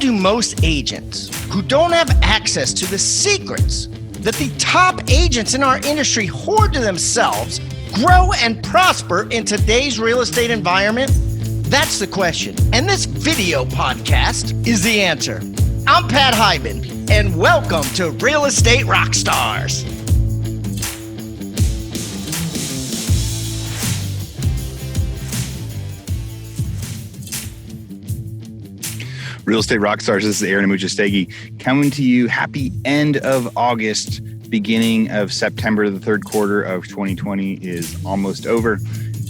do most agents who don't have access to the secrets that the top agents in our industry hoard to themselves grow and prosper in today's real estate environment? That's the question. And this video podcast is the answer. I'm Pat Hyben, and welcome to Real Estate Rockstars. Real Estate Rockstars, this is Aaron Amuchastegui coming to you. Happy end of August, beginning of September. The third quarter of 2020 is almost over.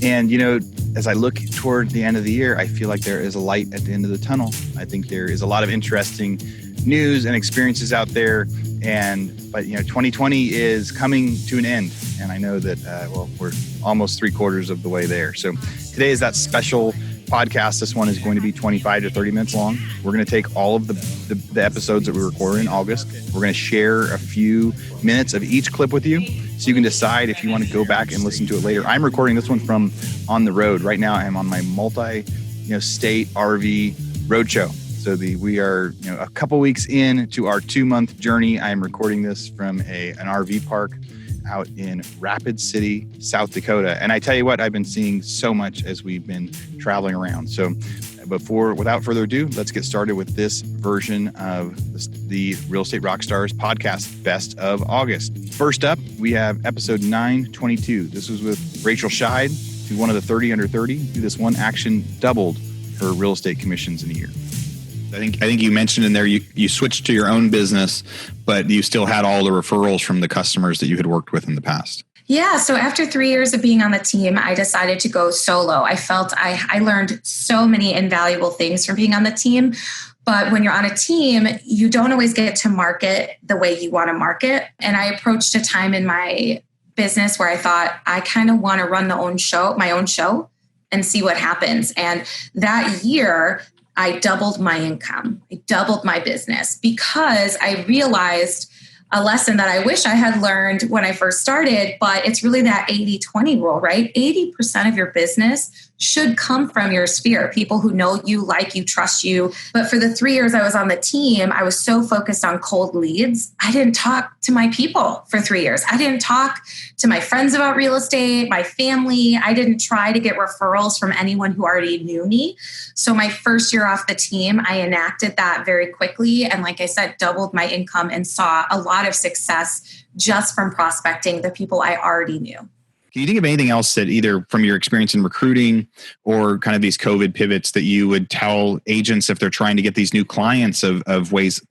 And, you know, as I look toward the end of the year, I feel like there is a light at the end of the tunnel. I think there is a lot of interesting news and experiences out there. But 2020 is coming to an end. And I know that, we're almost 3/4 of the way there. So today is that special podcast. This one is going to be 25 to 30 minutes long. We're going to take all of the episodes that we recorded in August. We're going to share a few minutes of each clip with you so you can decide if you want to go back and listen to it later. I'm recording this one from on the road. Right now I'm on my multi-state RV roadshow. So we are a couple weeks in to our 2-month journey. I'm recording this from an RV park out in Rapid City, South Dakota. And I tell you what, I've been seeing so much as we've been traveling around. So without further ado, let's get started with this version of the Real Estate Rockstars podcast, Best of August. First up, we have episode 922. This was with Rachelscheid, who's one of the 30 under 30, who this one action doubled her real estate commissions in a year. I think you mentioned in there you switched to your own business, but you still had all the referrals from the customers that you had worked with in the past. Yeah. So after 3 years of being on the team, I decided to go solo. I felt I learned so many invaluable things from being on the team. But when you're on a team, you don't always get to market the way you want to market. And I approached a time in my business where I thought I kind of want to run my own show and see what happens. And that year, I doubled my income. I doubled my business because I realized a lesson that I wish I had learned when I first started, but it's really that 80-20 rule, right? 80% of your business should come from your sphere, people who know you, like you, trust you. But for the 3 years I was on the team, I was so focused on cold leads. I didn't talk to my people for 3 years. I didn't talk to my friends about real estate, my family. I didn't try to get referrals from anyone who already knew me. So my first year off the team, I enacted that very quickly. And like I said, doubled my income and saw a lot of success just from prospecting the people I already knew. Can you think of anything else that either from your experience in recruiting or kind of these COVID pivots that you would tell agents if they're trying to get these new clients of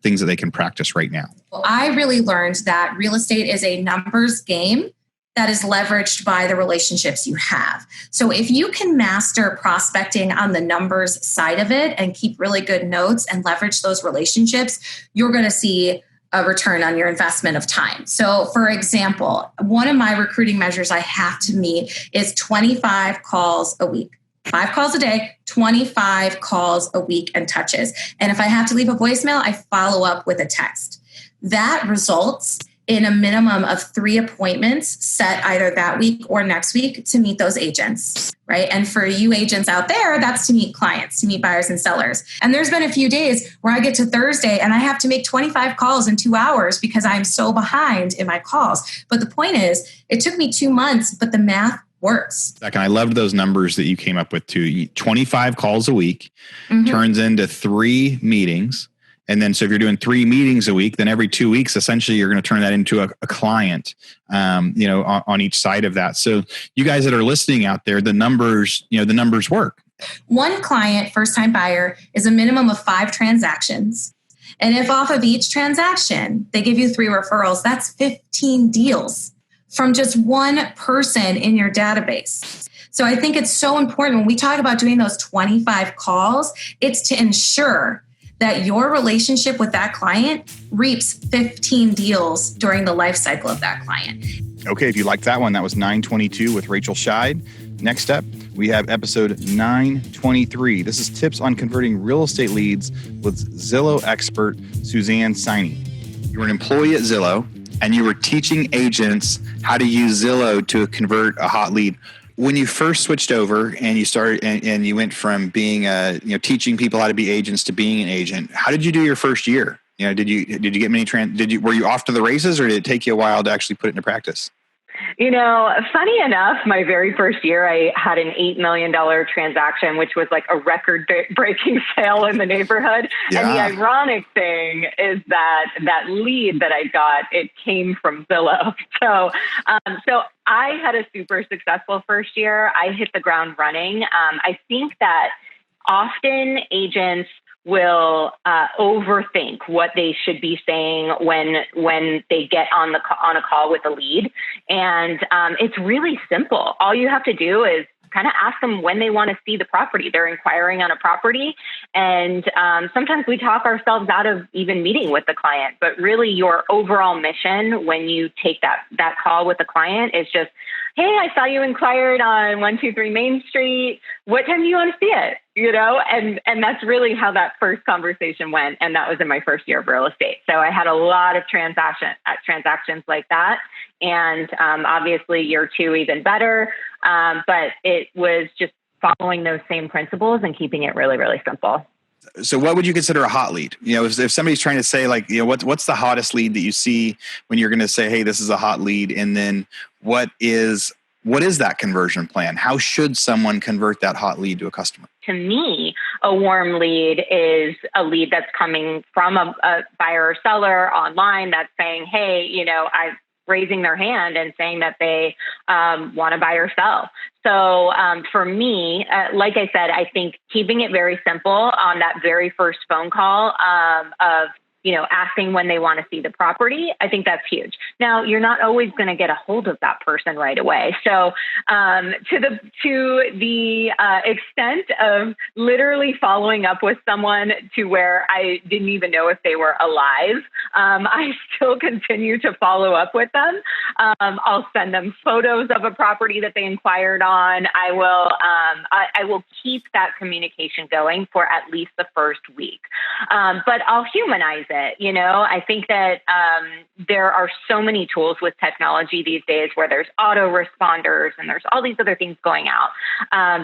things that they can practice right now? Well, I really learned that real estate is a numbers game that is leveraged by the relationships you have. So if you can master prospecting on the numbers side of it and keep really good notes and leverage those relationships, you're going to see a return on your investment of time. So for example, one of my recruiting measures I have to meet is 25 calls a week. 5 calls a day, 25 calls a week and touches. And if I have to leave a voicemail, I follow up with a text. That results in a minimum of 3 appointments set either that week or next week to meet those agents, right? And for you agents out there, that's to meet clients, to meet buyers and sellers. And there's been a few days where I get to Thursday and I have to make 25 calls in 2 hours because I'm so behind in my calls. But the point is, it took me 2 months, but the math works. I loved those numbers that you came up with too. 25 calls a week turns into 3 meetings. And then, so if you're doing 3 meetings a week, then every 2 weeks, essentially, you're going to turn that into a client, on each side of that. So you guys that are listening out there, the numbers work. One client, first-time buyer, is a minimum of 5 transactions. And if off of each transaction, they give you 3 referrals, that's 15 deals from just one person in your database. So I think it's so important when we talk about doing those 25 calls, it's to ensure that your relationship with that client reaps 15 deals during the life cycle of that client. Okay, if you liked that one, that was 922 with Rachelscheid. Next up, we have episode 923. This is tips on converting real estate leads with Zillow expert Suzanne. You were an employee at Zillow and you were teaching agents how to use Zillow to convert a hot lead. when you first switched over and you started and you went from being teaching people how to be agents to being an agent, how did you do your first year? Did you get many were you off to the races, or did it take you a while to actually put it into practice? Funny enough, my very first year, I had an $8 million transaction, which was like a record-breaking sale in the neighborhood. Yeah. And the ironic thing is that lead that I got, it came from Zillow. So I had a super successful first year. I hit the ground running. I think that often agents will overthink what they should be saying when they get on a call with a lead. And it's really simple. All you have to do is kind of ask them when they want to see the property. They're inquiring on a property. And sometimes we talk ourselves out of even meeting with the client. But really your overall mission when you take that call with the client is just, hey, I saw you inquired on 123 Main Street. What time do you want to see it? And that's really how that first conversation went. And that was in my first year of real estate. So I had a lot of transactions like that. And obviously year two, even better. But it was just following those same principles and keeping it really, really simple. So what would you consider a hot lead? If somebody's trying to say what's the hottest lead that you see when you're going to say, hey, this is a hot lead. And then what is that conversion plan? How should someone convert that hot lead to a customer? To me, a warm lead is a lead that's coming from a buyer or seller online that's saying, hey, I'm raising their hand and saying that they want to buy or sell. So for me, like I said, I think keeping it very simple on that very first phone call of asking when they want to see the property, I think that's huge. Now, you're not always going to get a hold of that person right away. So to the extent of literally following up with someone to where I didn't even know if they were alive, I still continue to follow up with them. I'll send them photos of a property that they inquired on. I will keep that communication going for at least the first week. But I'll humanize it. I think that there are so many tools with technology these days where there's autoresponders and there's all these other things going out.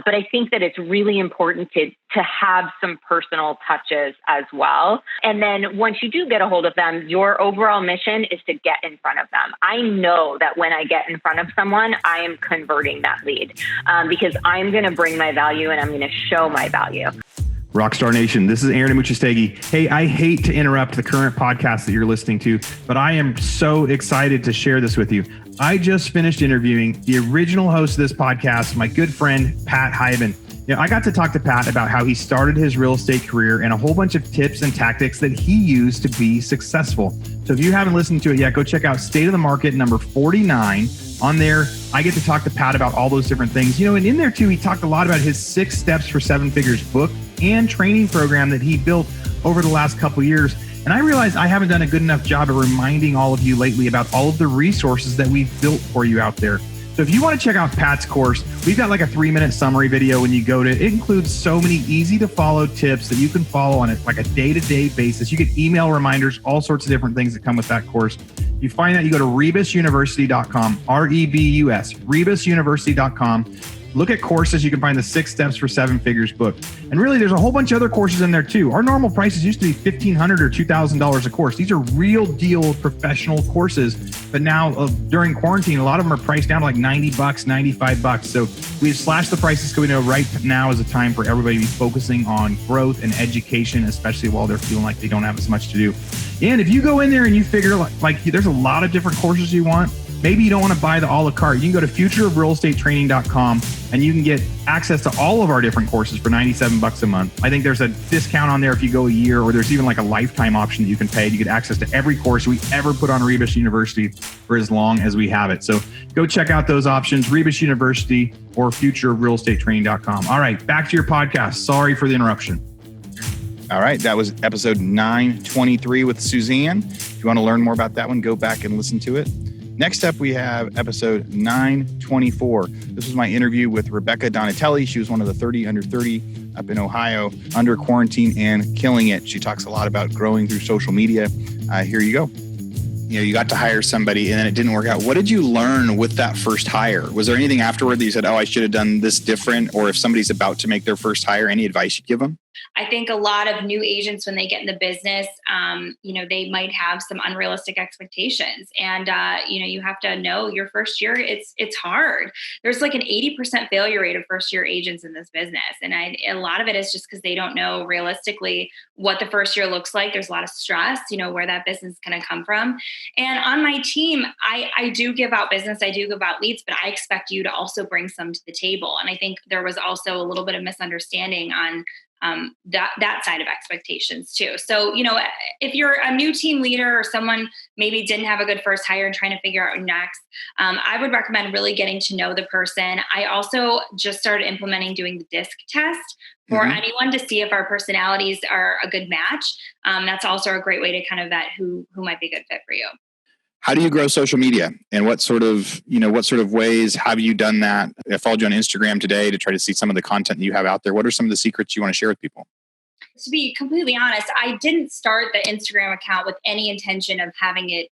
But I think that it's really important to have some personal touches as well. And then once you do get a hold of them, your overall mission is to get in front of them. I know that when I get in front of someone, I am converting that lead because I'm going to bring my value and I'm going to show my value. Rockstar Nation, this is Aaron Rachelscheid. Hey, I hate to interrupt the current podcast that you're listening to, but I am so excited to share this with you. I just finished interviewing the original host of this podcast, my good friend, Pat Hyben. I got to talk to Pat about how he started his real estate career and a whole bunch of tips and tactics that he used to be successful. So if you haven't listened to it yet, go check out State of the Market number 49. On there, I get to talk to Pat about all those different things. And in there too, he talked a lot about his 6 Steps for 7 Figures book and training program that he built over the last couple of years. And I realized I haven't done a good enough job of reminding all of you lately about all of the resources that we've built for you out there. So if you want to check out Pat's course, we've got like a 3-minute summary video when you go to it. It includes so many easy to follow tips that you can follow on like a day-to-day basis. You get email reminders, all sorts of different things that come with that course. You find that, you go to rebusuniversity.com, R-E-B-U-S, rebusuniversity.com. Look at courses. You can find the 6 Steps for 7 Figures book. And really, there's a whole bunch of other courses in there too. Our normal prices used to be $1,500 or $2,000 a course. These are real deal professional courses. But now during quarantine, a lot of them are priced down to like $90, $95. So we've slashed the prices because we know right now is a time for everybody to be focusing on growth and education, especially while they're feeling like they don't have as much to do. And if you go in there and you figure like there's a lot of different courses you want, maybe you don't want to buy the a la carte. You can go to futureofrealestatetraining.com and you can get access to all of our different courses for $97 a month. I think there's a discount on there if you go a year, or there's even like a lifetime option that you can pay. You get access to every course we ever put on Rebus University for as long as we have it. So go check out those options, Rebus University or futureofrealestatetraining.com. All right, back to your podcast. Sorry for the interruption. All right, that was episode 923 with Suzanne. If you want to learn more about that one, go back and listen to it. Next up, we have episode 924. This was my interview with Rebecca Donatelli. She was one of the 30 under 30 up in Ohio under quarantine and killing it. She talks a lot about growing through social media. Here you go. you got to hire somebody and then it didn't work out. What did you learn with that first hire? Was there anything afterward that you said, oh, I should have done this different? Or if somebody's about to make their first hire, any advice you'd give them? I think a lot of new agents, when they get in the business, they might have some unrealistic expectations. And, you have to know your first year, it's hard. There's like an 80% failure rate of first year agents in this business. And a lot of it is just because they don't know realistically what the first year looks like. There's a lot of stress, where that business is going to come from. And on my team, I do give out business, I do give out leads, but I expect you to also bring some to the table. And I think there was also a little bit of misunderstanding on that side of expectations too. So, if you're a new team leader or someone maybe didn't have a good first hire and trying to figure out next, I would recommend really getting to know the person. I also just started implementing doing the DISC test for anyone to see if our personalities are a good match. That's also a great way to kind of vet who might be a good fit for you. How do you grow social media, and what sort of ways have you done that? I followed you on Instagram today to try to see some of the content you have out there. What are some of the secrets you want to share with people? To be completely honest, I didn't start the Instagram account with any intention of having it,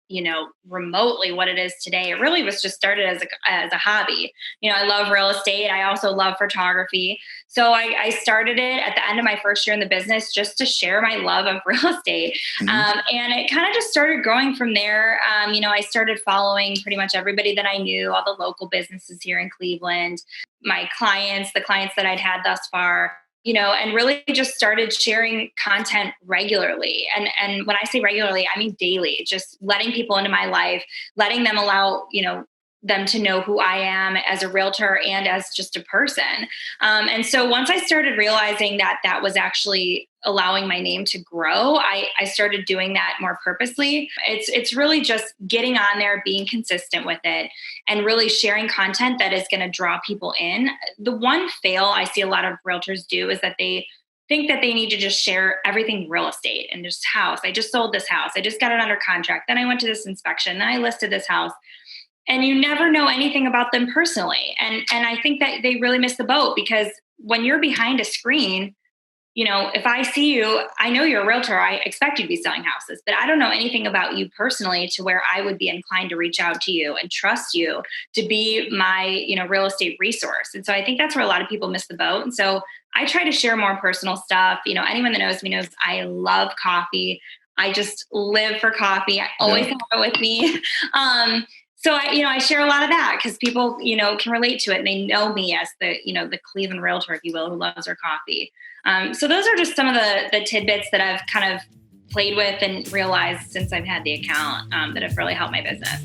remotely what it is today. It really was just started as a hobby. I love real estate. I also love photography. So I started it at the end of my first year in the business just to share my love of real estate. And it kind of just started growing from there. I started following pretty much everybody that I knew, all the local businesses here in Cleveland, my clients, the clients that I'd had thus far. And really just started sharing content regularly. And when I say regularly, I mean daily, just letting people into my life, letting them allow, them to know who I am as a realtor and as just a person. And so once I started realizing that was actually allowing my name to grow, I started doing that more purposely. It's really just getting on there, being consistent with it, and really sharing content that is going to draw people in. The one fail I see a lot of realtors do is that they think that they need to just share everything real estate and just house. I just sold this house. I just got it under contract. Then I went to this inspection. Then I listed this house. And you never know anything about them personally. And I think that they really miss the boat, because when you're behind a screen, if I see you, I know you're a realtor, I expect you to be selling houses, but I don't know anything about you personally to where I would be inclined to reach out to you and trust you to be my, real estate resource. And so I think that's where a lot of people miss the boat. And so I try to share more personal stuff. Anyone that knows me knows I love coffee. I just live for coffee. I always have it with me. So I share a lot of that because people, can relate to it, and they know me as the Cleveland realtor, if you will, who loves her coffee. So those are just some of the tidbits that I've kind of played with and realized since I've had the account that have really helped my business.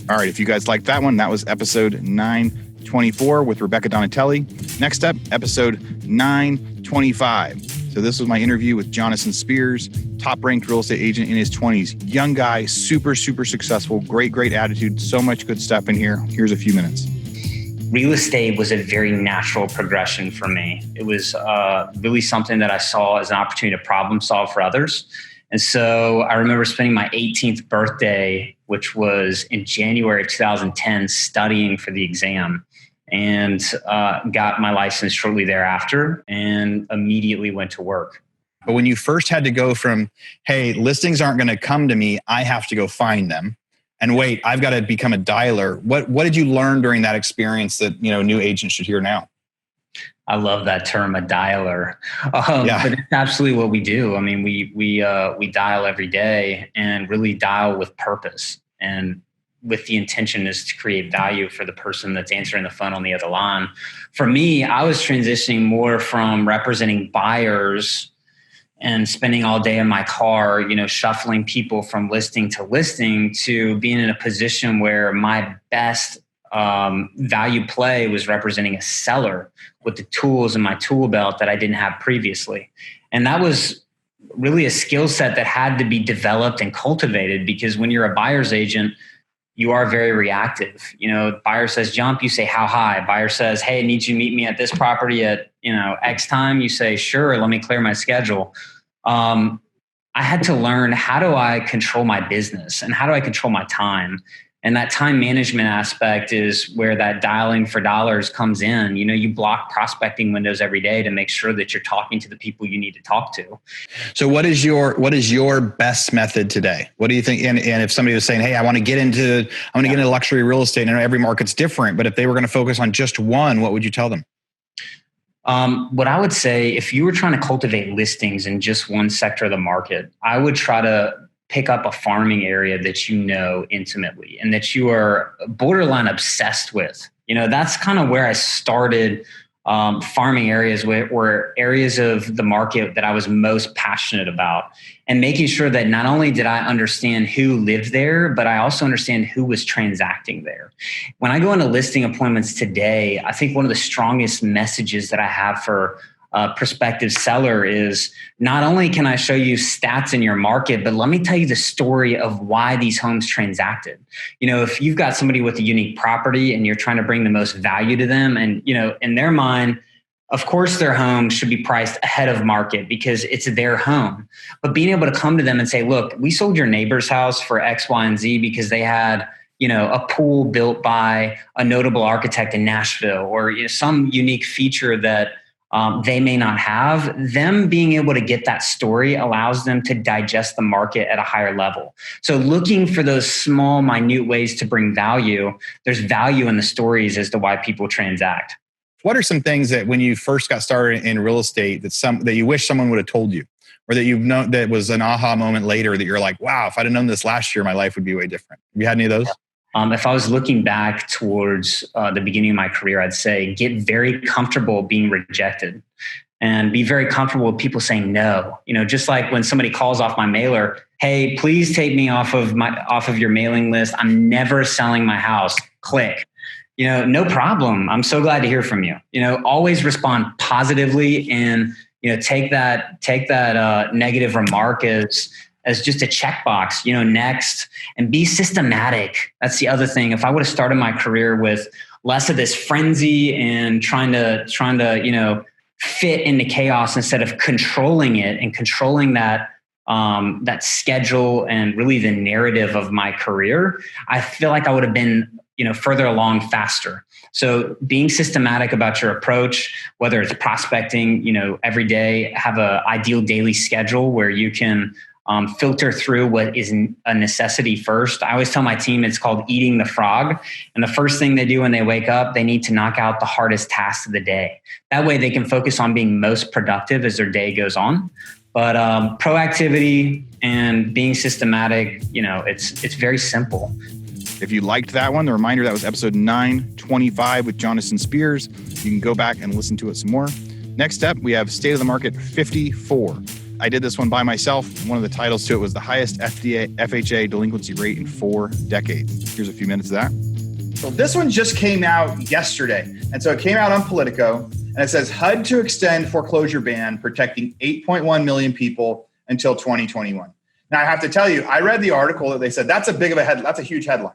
All right. If you guys liked that one, that was episode 924 with Rebecca Donatelli. Next up, episode 925. So this was my interview with Jonathan Spears, top-ranked real estate agent in his 20s. Young guy, super, super successful, great attitude, so much good stuff in here. Here's a few minutes. Real estate was a very natural progression for me. It was really something that I saw as an opportunity to problem solve for others. And so I remember spending my 18th birthday, which was in January 2010, studying for the exam. And got my license shortly thereafter and immediately went to work. But when you first had to go from, hey, listings aren't going to come to me, I have to go find them, and wait, I've got to become a dialer. What did you learn during that experience that new agents should hear now? I love that term, a dialer. But it's absolutely what we do. I mean, we dial every day, and really dial with purpose, and with the intention is to create value for the person that's answering the phone on the other line. For me, I was transitioning more from representing buyers and spending all day in my car, shuffling people from listing to listing, to being in a position where my best value play was representing a seller with the tools in my tool belt that I didn't have previously. And that was really a skill set that had to be developed and cultivated, because when you're a buyer's agent, you are very reactive. Buyer says jump, you say how high. Buyer says, hey, I need you to meet me at this property at X time. You say, sure, let me clear my schedule. I had to learn, how do I control my business and how do I control my time? And that time management aspect is where that dialing for dollars comes in. You block prospecting windows every day to make sure that you're talking to the people you need to talk to. So what is your best method today? What do you think? And if somebody was saying, hey, I want to get into luxury real estate, and I know every market's different, but if they were going to focus on just one, what would you tell them? What I would say, if you were trying to cultivate listings in just one sector of the market, I would try to pick up a farming area that you know intimately and that you are borderline obsessed with. That's kind of where I started. Farming areas were areas of the market that I was most passionate about, and making sure that not only did I understand who lived there, but I also understand who was transacting there. When I go into listing appointments today, I think one of the strongest messages that I have for a prospective seller is not only can I show you stats in your market, but let me tell you the story of why these homes transacted. If you've got somebody with a unique property and you're trying to bring the most value to them, and in their mind, of course their home should be priced ahead of market because it's their home. But being able to come to them and say, look, we sold your neighbor's house for X, Y, and Z because they had a pool built by a notable architect in Nashville, or some unique feature that they may not have. Them being able to get that story allows them to digest the market at a higher level. So looking for those small, minute ways to bring value, there's value in the stories as to why people transact. What are some things that when you first got started in real estate that you wish someone would have told you, or that you've known that was an aha moment later that you're like, wow, if I'd have known this last year, my life would be way different? Have you had any of those? If I was looking back towards the beginning of my career, I'd say get very comfortable being rejected and be very comfortable with people saying no. Just like when somebody calls off my mailer, hey, please take me off of your mailing list. I'm never selling my house. Click. No problem. I'm so glad to hear from you. Always respond positively, and take that negative remark as just a checkbox, next, and be systematic. That's the other thing. If I would have started my career with less of this frenzy and trying to fit into chaos instead of controlling it and controlling that schedule and really the narrative of my career, I feel like I would have been further along faster. So being systematic about your approach, whether it's prospecting, every day, have an ideal daily schedule where you can filter through what is a necessity first. I always tell my team it's called eating the frog. And the first thing they do when they wake up, they need to knock out the hardest tasks of the day. That way they can focus on being most productive as their day goes on. But proactivity and being systematic, it's very simple. If you liked that one, the reminder, that was episode 925 with Jonathan Spears. You can go back and listen to it some more. Next up, we have State of the Market 54. I did this one by myself. One of the titles to it was the highest FHA delinquency rate in 4 decades. Here's a few minutes of that. So this one just came out yesterday. And so it came out on Politico, and it says HUD to extend foreclosure ban protecting 8.1 million people until 2021. Now I have to tell you, I read the article that they said that's a huge headline,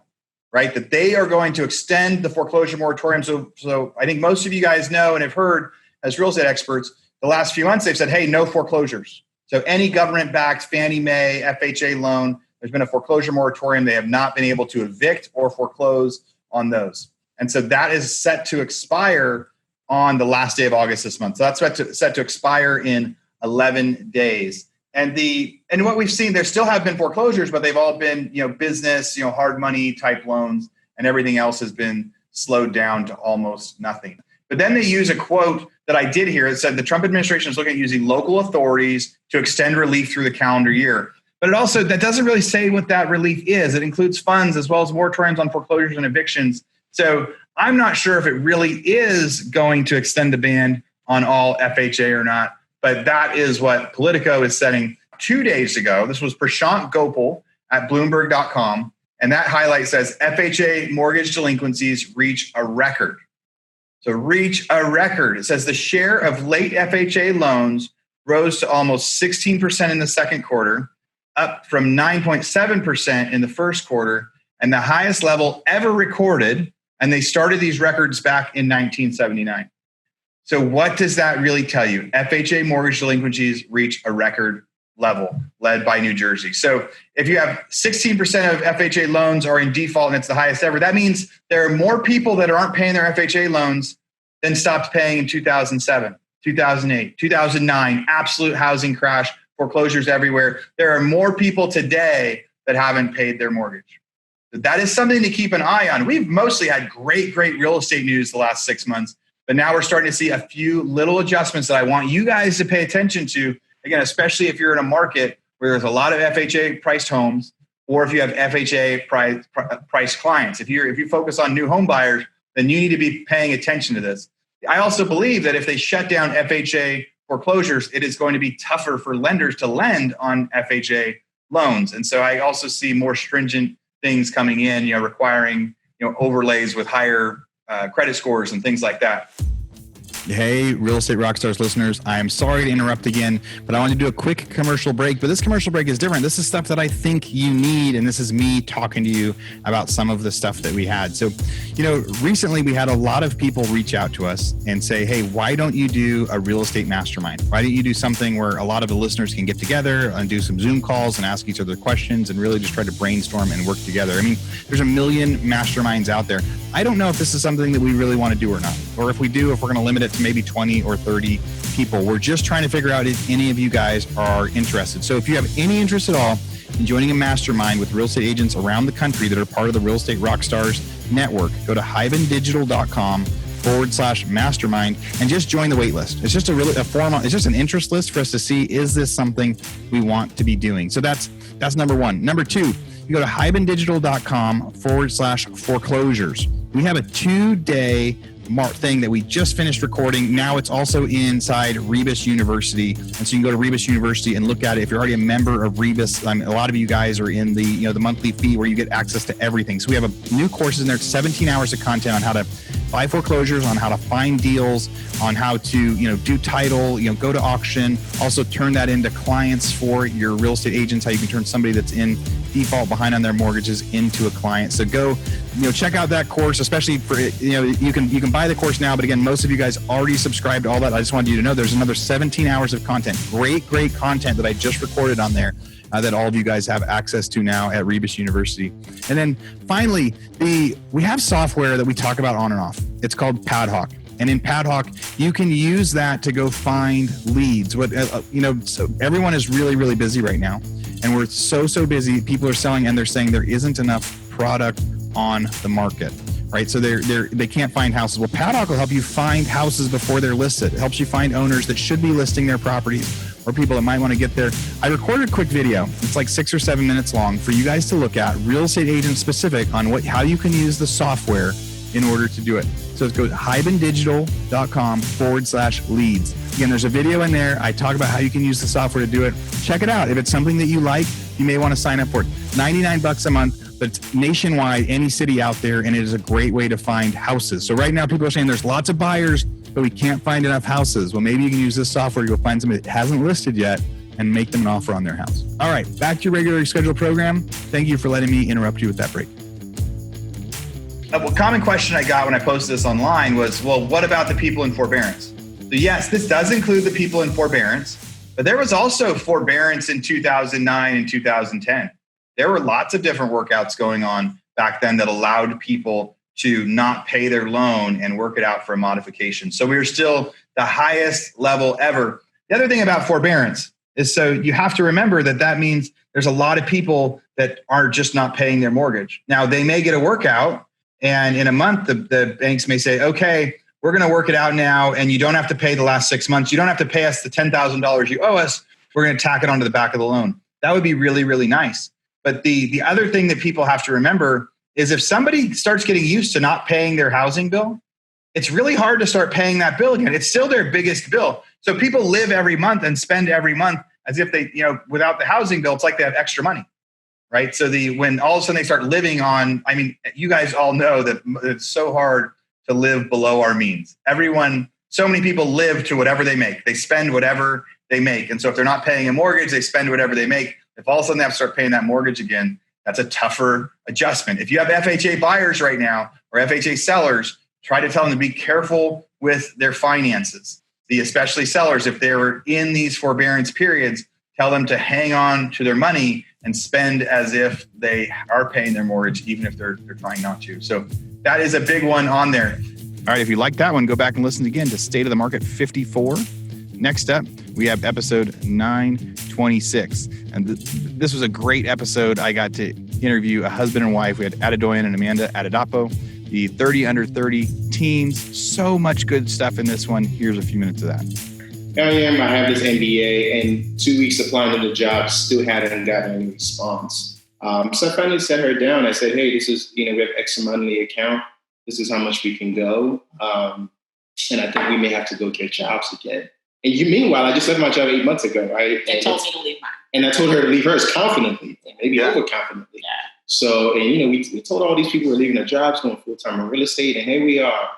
right? That they are going to extend the foreclosure moratorium. So I think most of you guys know and have heard as real estate experts, the last few months they've said, hey, no foreclosures. So any government-backed Fannie Mae, FHA loan, there's been a foreclosure moratorium. They have not been able to evict or foreclose on those. And so that is set to expire on the last day of August this month. So that's set to expire in 11 days. And what we've seen, there still have been foreclosures, but they've all been, business, hard money type loans, and everything else has been slowed down to almost nothing. But then they use a quote that I did hear. It said the Trump administration is looking at using local authorities to extend relief through the calendar year. But that doesn't really say what that relief is. It includes funds as well as moratoriums on foreclosures and evictions. So I'm not sure if it really is going to extend the ban on all FHA or not. But that is what Politico is setting 2 days ago. This was Prashant Gopal at Bloomberg.com. And that highlight says FHA mortgage delinquencies reach a record. So reach a record. It says the share of late FHA loans rose to almost 16% in the second quarter, up from 9.7% in the first quarter, and the highest level ever recorded. And they started these records back in 1979. So what does that really tell you? FHA mortgage delinquencies reach a record level led by New Jersey. So if you have 16% of FHA loans are in default and it's the highest ever, that means there are more people that aren't paying their FHA loans than stopped paying in 2007, 2008, 2009, absolute housing crash, foreclosures everywhere. There are more people today that haven't paid their mortgage. That is something to keep an eye on. We've mostly had great real estate news the last 6 months, but now we're starting to see a few little adjustments that I want you guys to pay attention to. Again, especially if you're in a market where there's a lot of FHA priced homes, or if you have FHA priced clients. If you focus on new home buyers, then you need to be paying attention to this. I also believe that if they shut down FHA foreclosures, it is going to be tougher for lenders to lend on FHA loans. And so I also see more stringent things coming in, requiring, overlays with higher credit scores and things like that. Hey, Real Estate Rockstars listeners, I'm sorry to interrupt again, but I want to do a quick commercial break. But this commercial break is different. This is stuff that I think you need, and this is me talking to you about some of the stuff that we had. So, recently we had a lot of people reach out to us and say, hey, why don't you do a real estate mastermind? Why don't you do something where a lot of the listeners can get together and do some Zoom calls and ask each other questions and really just try to brainstorm and work together? I mean, there's a million masterminds out there. I don't know if this is something that we really want to do or not, or if we do, if we're going to limit it to maybe 20 or 30 people. We're just trying to figure out if any of you guys are interested. So if you have any interest at all in joining a mastermind with real estate agents around the country that are part of the Real Estate Rockstars network, go to hybendigital.com/mastermind and just join the wait list. It's just it's just an interest list for us to see, is this something we want to be doing? So that's number one. Number two, you go to hybendigital.com/foreclosures. We have a 2-day thing that we just finished recording. Now it's also inside Rebus University. And so you can go to Rebus University and look at it. If you're already a member of Rebus, a lot of you guys are in the, the monthly fee where you get access to everything. So we have a new courses in there, 17 hours of content on how to buy foreclosures, on how to find deals, on how to, do title, go to auction, also turn that into clients for your real estate agents, how you can turn somebody that's in default behind on their mortgages into a client. So go, check out that course, especially for, you can buy the course now, but again, most of you guys already subscribed to all that. I just wanted you to know there's another 17 hours of content, great content that I just recorded on there that all of you guys have access to now at Rebus University. And then finally, we have software that we talk about on and off. It's called Padhawk. And in Padhawk, you can use that to go find leads. So everyone is really, really busy right now. And we're so busy. People are selling and they're saying there isn't enough product on the market, right? So they can't find houses. Well, Padhawk will help you find houses before they're listed. It helps you find owners that should be listing their properties or people that might want to get there. I recorded a quick video. It's like 6 or 7 minutes long for you guys to look at, real estate agent specific, on how you can use the software in order to do it. So let's go to hybendigital.com/leads. Again, there's a video in there. I talk about how you can use the software to do it. Check it out. If it's something that you like, you may want to sign up for it. $99 a month, but it's nationwide, any city out there, and it is a great way to find houses. So right now, people are saying there's lots of buyers, but we can't find enough houses. Well, maybe you can use this software to go find somebody that hasn't listed yet and make them an offer on their house. All right, back to your regularly scheduled program. Thank you for letting me interrupt you with that break. A common question I got when I posted this online was, well, what about the people in forbearance? So yes, this does include the people in forbearance, but there was also forbearance in 2009 and 2010. There were lots of different workouts going on back then that allowed people to not pay their loan and work it out for a modification. So we were still the highest level ever. The other thing about forbearance is, so you have to remember that means there's a lot of people that are just not paying their mortgage. Now, they may get a workout, and in a month, the banks may say, okay, we're going to work it out now, and you don't have to pay the last 6 months. You don't have to pay us the $10,000 you owe us. We're going to tack it onto the back of the loan. That would be really, really nice. But the other thing that people have to remember is, if somebody starts getting used to not paying their housing bill, it's really hard to start paying that bill again. It's still their biggest bill. So people live every month and spend every month as if they, without the housing bill, it's like they have extra money. Right. So when all of a sudden they start living on, you guys all know that it's so hard to live below our means. So many people live to whatever they make. They spend whatever they make. And so if they're not paying a mortgage, they spend whatever they make. If all of a sudden they have to start paying that mortgage again, that's a tougher adjustment. If you have FHA buyers right now or FHA sellers, try to tell them to be careful with their finances. Especially sellers, if they're in these forbearance periods, tell them to hang on to their money and spend as if they are paying their mortgage, even if they're trying not to. So that is a big one on there. All right, if you like that one, go back and listen again to State of the Market 54. Next up, we have episode 926. And this was a great episode. I got to interview a husband and wife. We had Adedoyan and Amanda Adedapo, the 30 under 30 teens. So much good stuff in this one. Here's a few minutes of that. I have this MBA, and 2 weeks applying to the job, still hadn't gotten any response. So I finally sat her down. I said, hey, this is, we have X amount in the account. This is how much we can go. And I think we may have to go get jobs again. And meanwhile, I just left my job 8 months ago, right? They told me to leave mine. And I told her to leave hers confidently, maybe overconfidently. Yeah. So, and we told all these people we're leaving their jobs, going full-time in real estate, and here we are.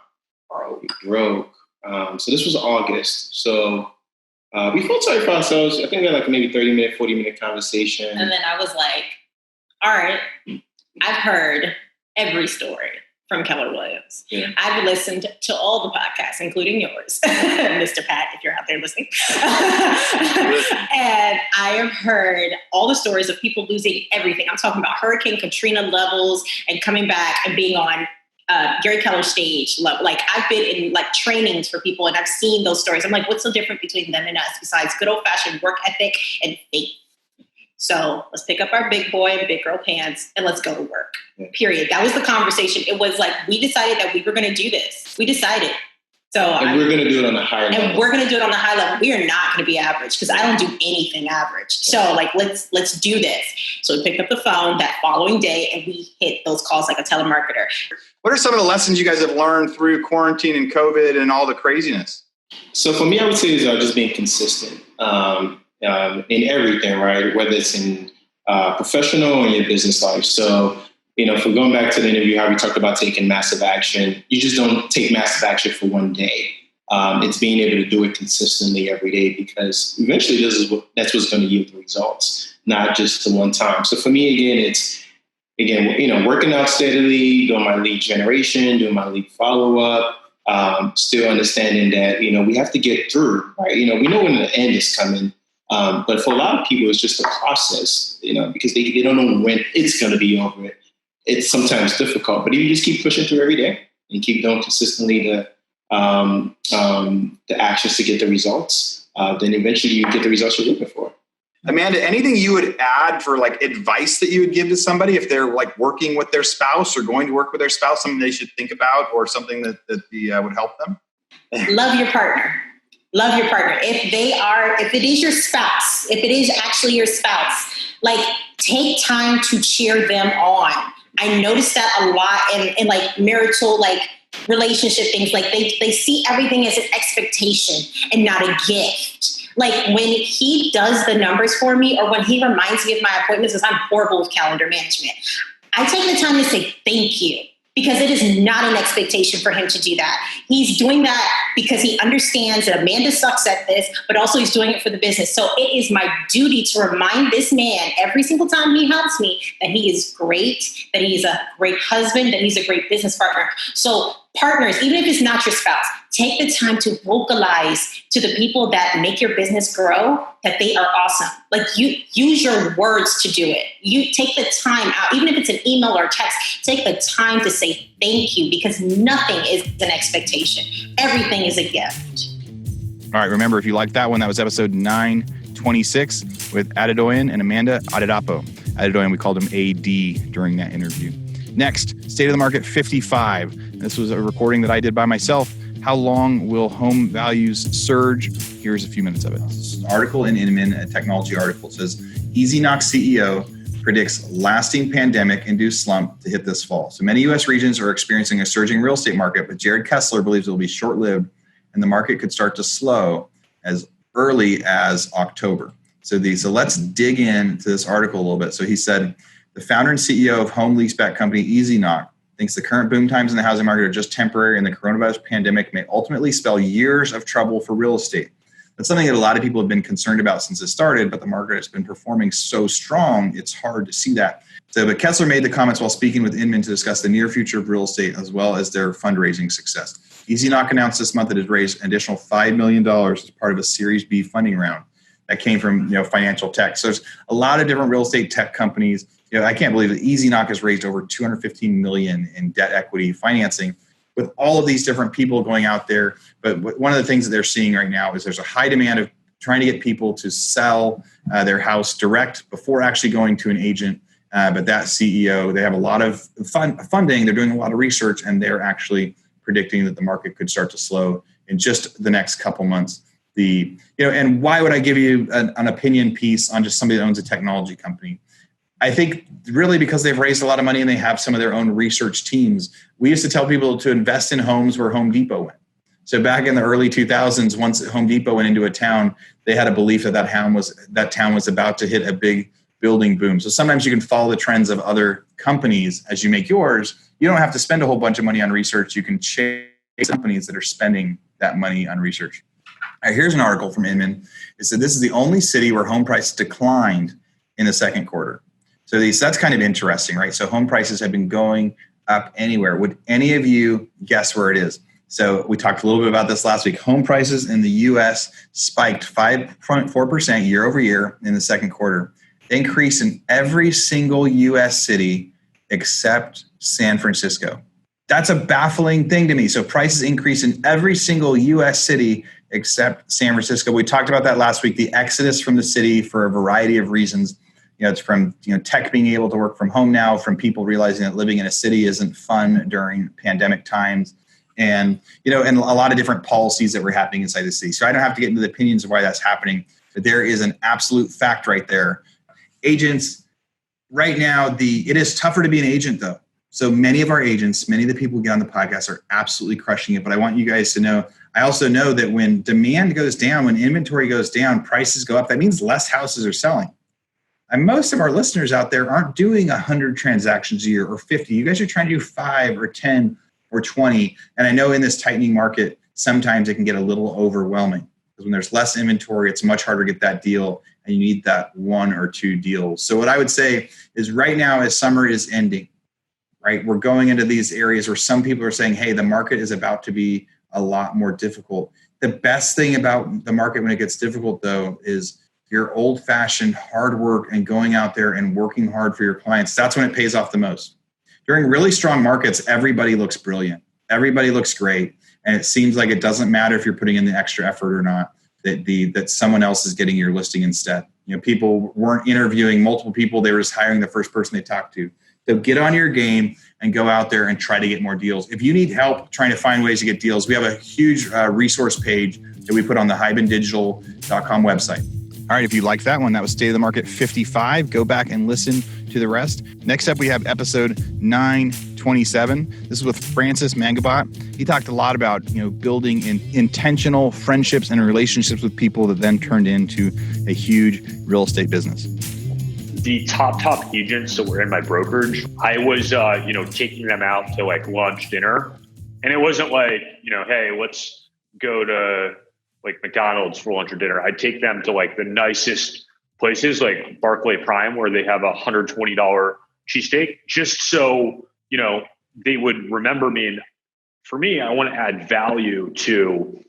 We broke. So this was August. So we felt sorry for ourselves. I think we had like maybe 30-minute, 40-minute conversation. And then I was like, all right, I've heard every story from Keller Williams. Yeah. I've listened to all the podcasts, including yours, Mr. Pat, if you're out there listening. And I have heard all the stories of people losing everything. I'm talking about Hurricane Katrina levels and coming back and being on Gary Keller's stage. Like I've been in like trainings for people and I've seen those stories. I'm like, what's so different between them and us besides good old fashioned work ethic and faith? So let's pick up our big boy and big girl pants and let's go to work, period. That was the conversation. It was like, we decided that we were going to do this. We decided. And we're going to do it on a higher level. And we're going to do it on the high level. We are not going to be average because I don't do anything average. So like, let's do this. So we picked up the phone that following day and we hit those calls like a telemarketer. What are some of the lessons you guys have learned through quarantine and COVID and all the craziness? So for me, I would say is just being consistent in everything, right? Whether it's in professional or in your business life. So, if we're going back to the interview, how we talked about taking massive action, you just don't take massive action for one day. It's being able to do it consistently every day because eventually that's what's going to yield the results, not just the one time. So for me, again, working out steadily, doing my lead generation, doing my lead follow-up, still understanding that, we have to get through, right? We know when the end is coming. But for a lot of people, it's just a process, because they don't know when it's going to be over. It's sometimes difficult, but if you just keep pushing through every day and keep doing consistently the actions to get the results, then eventually you get the results you're looking for. Amanda, anything you would add for like advice that you would give to somebody if they're like working with their spouse or going to work with their spouse, something they should think about or something that would help them? Love your partner. Love your partner. If it is your spouse, if it is actually your spouse, like take time to cheer them on. I noticed that a lot in like marital, like relationship things. Like they see everything as an expectation and not a gift. Like when he does the numbers for me or when he reminds me of my appointments, because I'm horrible with calendar management, I take the time to say thank you. Because it is not an expectation for him to do that. He's doing that because he understands that Amanda sucks at this, but also he's doing it for the business. So it is my duty to remind this man every single time he helps me that he is great, that he's a great husband, that he's a great business partner. So partners, even if it's not your spouse, take the time to vocalize to the people that make your business grow that they are awesome. Like you use your words to do it. You take the time out, even if it's an email or a text, take the time to say thank you because nothing is an expectation. Everything is a gift. All right. Remember, if you liked that one, that was episode 926 with Adedoyan and Amanda Adedapo. Adedoyan, we called him AD during that interview. Next, State of the Market 55. This was a recording that I did by myself. How long will home values surge? Here's a few minutes of it. This is an article in Inman, a technology article. It says, EasyKnock CEO predicts lasting pandemic-induced slump to hit this fall. So many U.S. regions are experiencing a surging real estate market, but Jared Kessler believes it will be short-lived and the market could start to slow as early as October. So let's dig into this article a little bit. So he said, the founder and CEO of home leaseback company EasyKnock thinks the current boom times in the housing market are just temporary and the coronavirus pandemic may ultimately spell years of trouble for real estate. That's something that a lot of people have been concerned about since it started, but the market has been performing so strong, it's hard to see that. But Kessler made the comments while speaking with Inman to discuss the near future of real estate as well as their fundraising success. EasyKnock announced this month that it raised an additional $5 million as part of a Series B funding round. that came from, financial tech. So there's a lot of different real estate tech companies. I can't believe that EasyKnock has raised over $215 million in debt equity financing with all of these different people going out there. But one of the things that they're seeing right now is there's a high demand of trying to get people to sell their house direct before actually going to an agent. But that CEO, they have a lot of funding. They're doing a lot of research, and they're actually predicting that the market could start to slow in just the next couple months. And why would I give you an opinion piece on just somebody that owns a technology company? I think really because they've raised a lot of money and they have some of their own research teams. We used to tell people to invest in homes where Home Depot went. So back in the early 2000s, once Home Depot went into a town, they had a belief that that town was about to hit a big building boom. So sometimes you can follow the trends of other companies as you make yours. You don't have to spend a whole bunch of money on research. You can chase companies that are spending that money on research. All right, here's an article from Inman. It said this is the only city where home prices declined in the second quarter. So that's kind of interesting, right? So home prices have been going up anywhere. Would any of you guess where it is? So we talked a little bit about this last week. Home prices in the U.S. spiked 5.4% year over year in the second quarter. They increased in every single U.S. city except San Francisco. That's a baffling thing to me. So prices increase in every single U.S. city except San Francisco. We talked about that last week, the exodus from the city for a variety of reasons. It's from tech being able to work from home now, from people realizing that living in a city isn't fun during pandemic times, and and a lot of different policies that were happening inside the city. So I don't have to get into the opinions of why that's happening, but there is an absolute fact right there. Agents right now, it is tougher to be an agent though. So many of our agents, many of the people who get on the podcast are absolutely crushing it. But I want you guys to know, I also know that when demand goes down, when inventory goes down, prices go up. That means less houses are selling. And most of our listeners out there aren't doing 100 transactions a year or 50. You guys are trying to do 5 or 10 or 20. And I know in this tightening market, sometimes it can get a little overwhelming because when there's less inventory, it's much harder to get that deal and you need that 1 or 2 deals. So what I would say is right now as summer is ending, right, we're going into these areas where some people are saying, hey, the market is about to be a lot more difficult. The best thing about the market when it gets difficult though is your old-fashioned hard work and going out there and working hard for your clients. That's when it pays off the most. During really strong markets, everybody looks brilliant. Everybody looks great. And it seems like it doesn't matter if you're putting in the extra effort or not, that someone else is getting your listing instead. People weren't interviewing multiple people. They were just hiring the first person they talked to. So get on your game and go out there and try to get more deals. If you need help trying to find ways to get deals, we have a huge resource page that we put on the hibandigital.com website. All right, if you liked that one, that was State of the Market 55. Go back and listen to the rest. Next up, we have episode 927. This is with Francis Mangabot. He talked a lot about building intentional friendships and relationships with people that then turned into a huge real estate business. The top agents that were in my brokerage, I was taking them out to like lunch, dinner, and it wasn't like hey, let's go to like McDonald's for lunch or dinner. I'd take them to like the nicest places like Barclay Prime where they have $120 cheesesteak just so, they would remember me. And for me, I want to add value to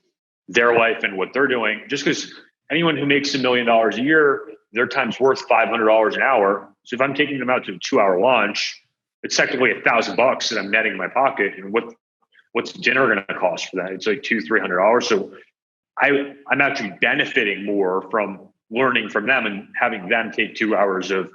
their life and what they're doing just because anyone who makes $1 million a year, their time's worth $500 an hour. So if I'm taking them out to a 2-hour lunch, it's technically $1,000 that I'm netting in my pocket. And what's dinner going to cost for that? It's like $200-$300. So I'm actually benefiting more from learning from them and having them take 2 hours of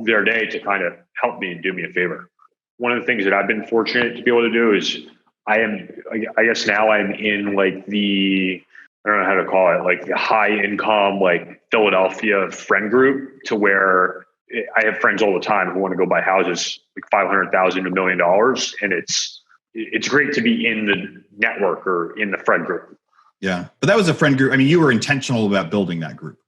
their day to kind of help me and do me a favor. One of the things that I've been fortunate to be able to do is I guess now I'm in like I don't know how to call it, like the high income, like Philadelphia friend group to where I have friends all the time who want to go buy houses like $500,000 to $1 million. And it's great to be in the network or in the friend group. Yeah. But that was a friend group. I mean, you were intentional about building that group,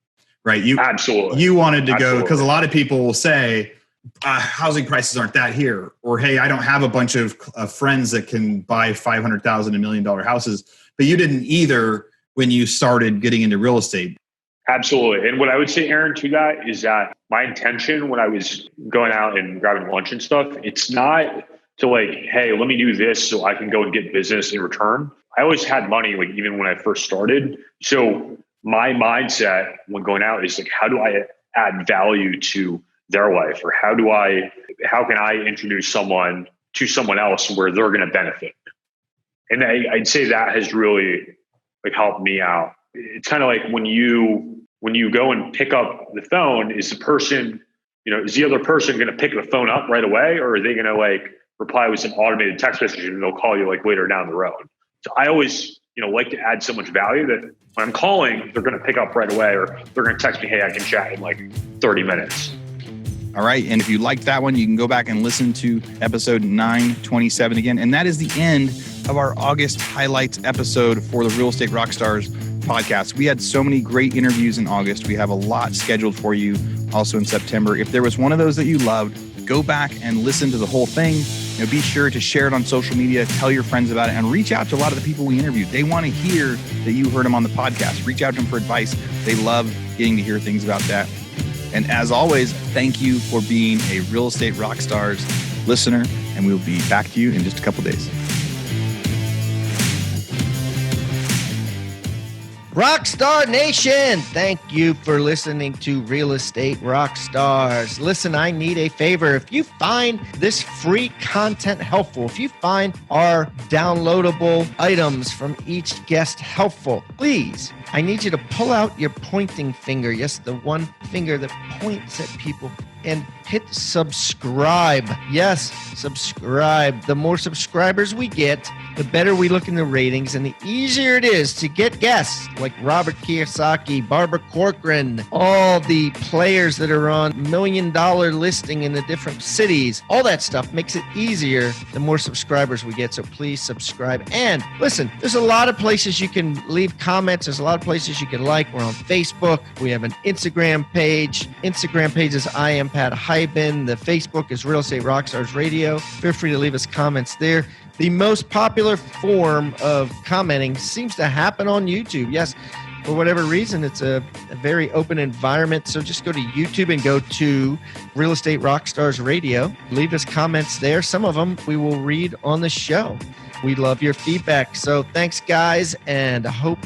right? Absolutely. You wanted to go because a lot of people will say housing prices aren't that here, or, hey, I don't have a bunch of friends that can buy $500,000 $1 million houses, but you didn't either when you started getting into real estate. Absolutely. And what I would say, Aaron, to that is that my intention when I was going out and grabbing lunch and stuff, it's not to like, hey, let me do this so I can go and get business in return. I always had money, like even when I first started. So my mindset when going out is like, how do I add value to their life, or how can I introduce someone to someone else where they're going to benefit? And I'd say that has really like helped me out. It's kind of like when you go and pick up the phone, is the other person going to pick the phone up right away, or are they going to like reply with some automated text message and they'll call you like later down the road? So I always, like to add so much value that when I'm calling, they're going to pick up right away, or they're going to text me, hey, I can chat in like 30 minutes. All right. And if you liked that one, you can go back and listen to episode 927 again. And that is the end of our August highlights episode for the Real Estate Rockstars podcast. We had so many great interviews in August. We have a lot scheduled for you also in September. If there was one of those that you loved, go back and listen to the whole thing. Be sure to share it on social media, tell your friends about it, and reach out to a lot of the people we interviewed. They want to hear that you heard them on the podcast. Reach out to them for advice. They love getting to hear things about that. And as always, thank you for being a Real Estate Rockstars listener, and we'll be back to you in just a couple days. Rockstar Nation, thank you for listening to Real Estate Rockstars. Listen, I need a favor. If you find this free content helpful, if you find our downloadable items from each guest helpful, please, I need you to pull out your pointing finger. Yes, the one finger that points at people, and hit subscribe. Yes, subscribe. The more subscribers we get, the better we look in the ratings, and the easier it is to get guests like Robert Kiyosaki, Barbara Corcoran, all the players that are on $1 million listing in the different cities. All that stuff makes it easier the more subscribers we get. So please subscribe. And listen, there's a lot of places you can leave comments. There's a lot of places you can like. We're on Facebook. We have an Instagram page. Instagram page is I am Pat Hyben. The Facebook is Real Estate Rockstars Radio. Feel free to leave us comments there. The most popular form of commenting seems to happen on YouTube. Yes, for whatever reason, it's a very open environment. So just go to YouTube and go to Real Estate Rockstars Radio. Leave us comments there. Some of them we will read on the show. We love your feedback. So thanks, guys, and I hope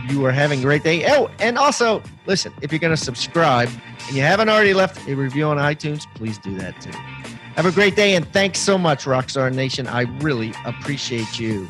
you are having a great day. Oh, and also, listen, if you're going to subscribe and you haven't already left a review on iTunes, please do that too. Have a great day, and thanks so much, Rockstar Nation. I really appreciate you.